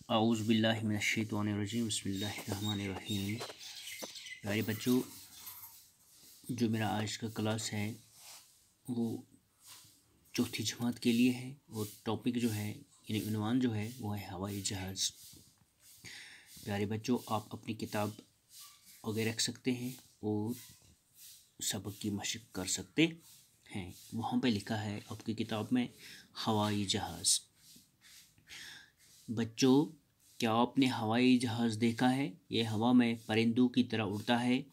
आऊज़ बिल्लाहि मिनश्शैतानिर्रजीम बिस्मिल्लाहिर्रहमानिर्रहीम। प्यारे बच्चों, जो मेरा आज का क्लास है वो चौथी जमात के लिए है और टॉपिक जो है यानी उन्वान जो है वो है हवाई जहाज़। प्यारे बच्चों, आप अपनी किताब आगे रख सकते हैं और सबक की मशक कर सकते हैं। वहाँ पे लिखा है आपकी किताब में हवाई जहाज़। बच्चों, क्या आपने हवाई जहाज़ देखा है? ये हवा में परिंदों की तरह उड़ता है।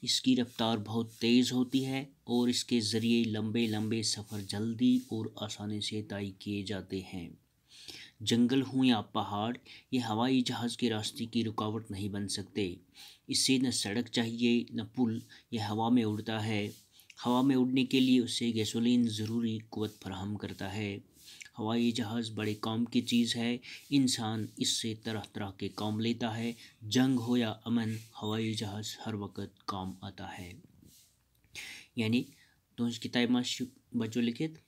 इसकी रफ्तार बहुत तेज़ होती है और इसके ज़रिए लंबे लंबे सफ़र जल्दी और आसानी से तय किए जाते हैं। जंगल हो या पहाड़, ये हवाई जहाज़ के रास्ते की रुकावट नहीं बन सकते। इससे न सड़क चाहिए न पुल, यह हवा में उड़ता है। हवा में उड़ने के लिए उसे गैसोलीन ज़रूरी क़ुव्वत फराहम करता है। हवाई जहाज़ बड़े काम की चीज़ है। इंसान इससे तरह तरह के काम लेता है। जंग हो या अमन, हवाई जहाज़ हर वक्त काम आता है। यानी तुझ किताब में बच्चों लिखित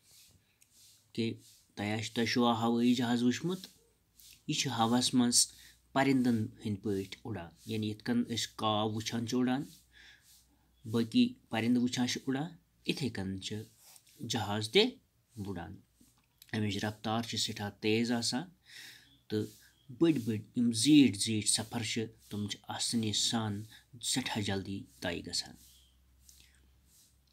कि तया हवाई जहाज़ वुचमुत, यह हवास मज परिंदन हंद पट उड़ान। यानी इत कन काव वुचान उड़ान, बाकी परिंद वुचान उड़ान, इथे कन जहाज़ ते उड़ान। अमिच रफ्तार सठा तेज़ आसान तो बड़ बड़ जीट जीट सफ़र तुम आसानी सान सठा जल्दी तय गसान।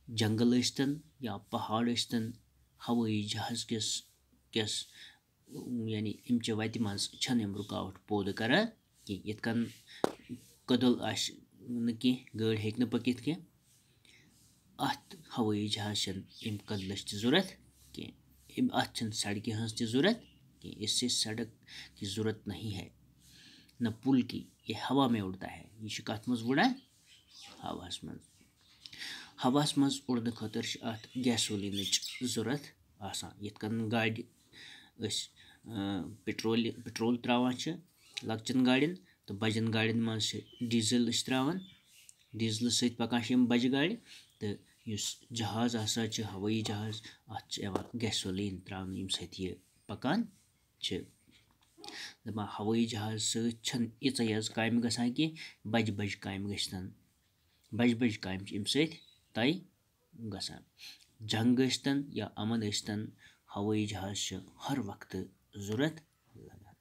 जंगल स्तन या पहाड़ स्तन, हवाई जहाज़ किस यानी इमचे वत मज छन रुकावट पौद करान कि इत कन कदल आश कि गाड़ी हेक न पकित कि अत हवाई जहाज़ इम कदलच ज़रूरत कि अत सड़क हज ज़रूरत कि इससे सड़क की ज़रूरत नहीं है न पुल की। ये हवा में उड़ता है। यह कत मज उड़ान? हवास मज। हवास मज उड़न खतर अत गैसोलीन ज़रूरत आसान। यत कन गाड़ी पेट्रोल त्रावान लक्चन गाड़िन तो बजन गाड़िन मज डीजल त्रावान। डीजल सत पकान बज गाड़ी तो जहाज़ आसा हवाई जहाज़ अत गैसोलीन त्रावन यम सत यह पकान। दपान हवाई जहाज़ सत यीच काम गसान कि बज बज काम गन। बज बज काम अम सत तय गसान। जंग स्तन या अमन स्तन, हवाई जहाज़ हर वक्त ज़रूरत लगान।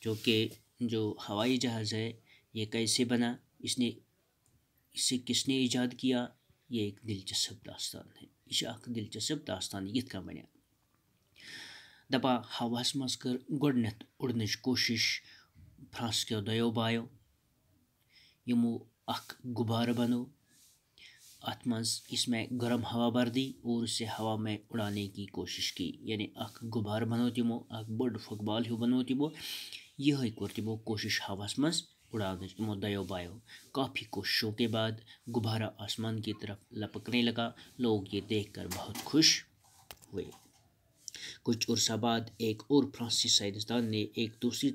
जो कि जो हवाई जहाज़ है ये कैसे बना, इसे किसने ईजाद किया, ये एक दिलचस्प दास्तान है। यह दिलचस्प दास्तान यथ कन बना। दपा हवास मज कर गोडनथ उड़नच कोशिश फ्रांस के दयो बायो। यमो गुब्बारा बनो। अत मज इसमें गर्म हवा भर दी और इसे हवा में उड़ाने की कोशिश की। यानी गुब्बारा बनो तिमो, बड़ फुटबॉल हिू बनो तिमो। यह कोर तिमो कोशिश हवास मज उड़ाने इमो दयो बायो। काफ़ी कोशिशों के बाद गुब्बारा आसमान की तरफ लपकने लगा। लोग ये देखकर बहुत खुश हुए। कुछ अरसा बाद एक और फ्रांसीसी साइंसदान ने एक दूसरी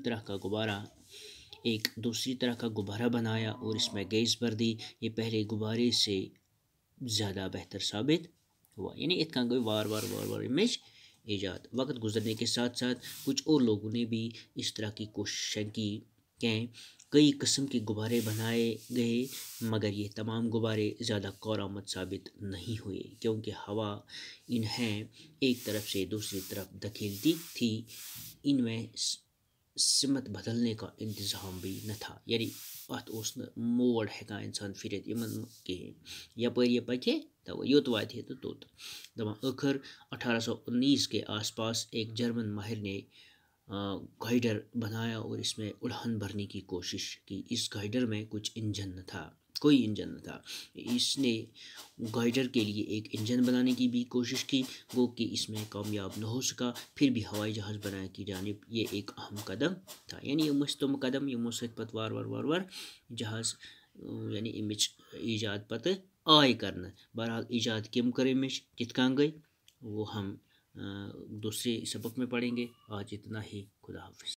तरह का गुब्बारा बनाया और इसमें गैस भर दी। ये पहले गुब्बारे से ज़्यादा बेहतर साबित हुआ। यानी इत गई वार वार इमेज ईजाद। वक्त गुजरने के साथ साथ कुछ और लोगों ने भी इस तरह की कोशिशें की। कई किस्म के गुब्बारे बनाए गए, मगर ये तमाम गुब्बारे ज़्यादा कारआमद साबित नहीं हुए क्योंकि हवा इन्हें एक तरफ से दूसरी तरफ धकेलती थी। इनमें सिमत बदलने का इंतज़ाम भी न था। यानी अत मोड़ हेका इंसान फिर कहें यपर ये पके तो योत वात तो तोत। दपा आखिर 1819 के आसपास एक जर्मन माहिर ने गाइडर बनाया और इसमें उड़ान भरने की कोशिश की। इस गाइडर में कोई इंजन न था। इसने गाइडर के लिए एक इंजन बनाने की भी कोशिश की, वो कि इसमें कामयाब न हो सका। फिर भी हवाई जहाज़ बनाने की जानिब ये एक अहम कदम था। यानी यम तुम कदम यमो सत पत वार जहाज़ यानी इमिच ईजाद पत आय करना। बहरहाल ईजाद कम कर इमिच कित कान गई वो हम दूसरे सबक में पढ़ेंगे। आज इतना ही। खुदा हाफिज़।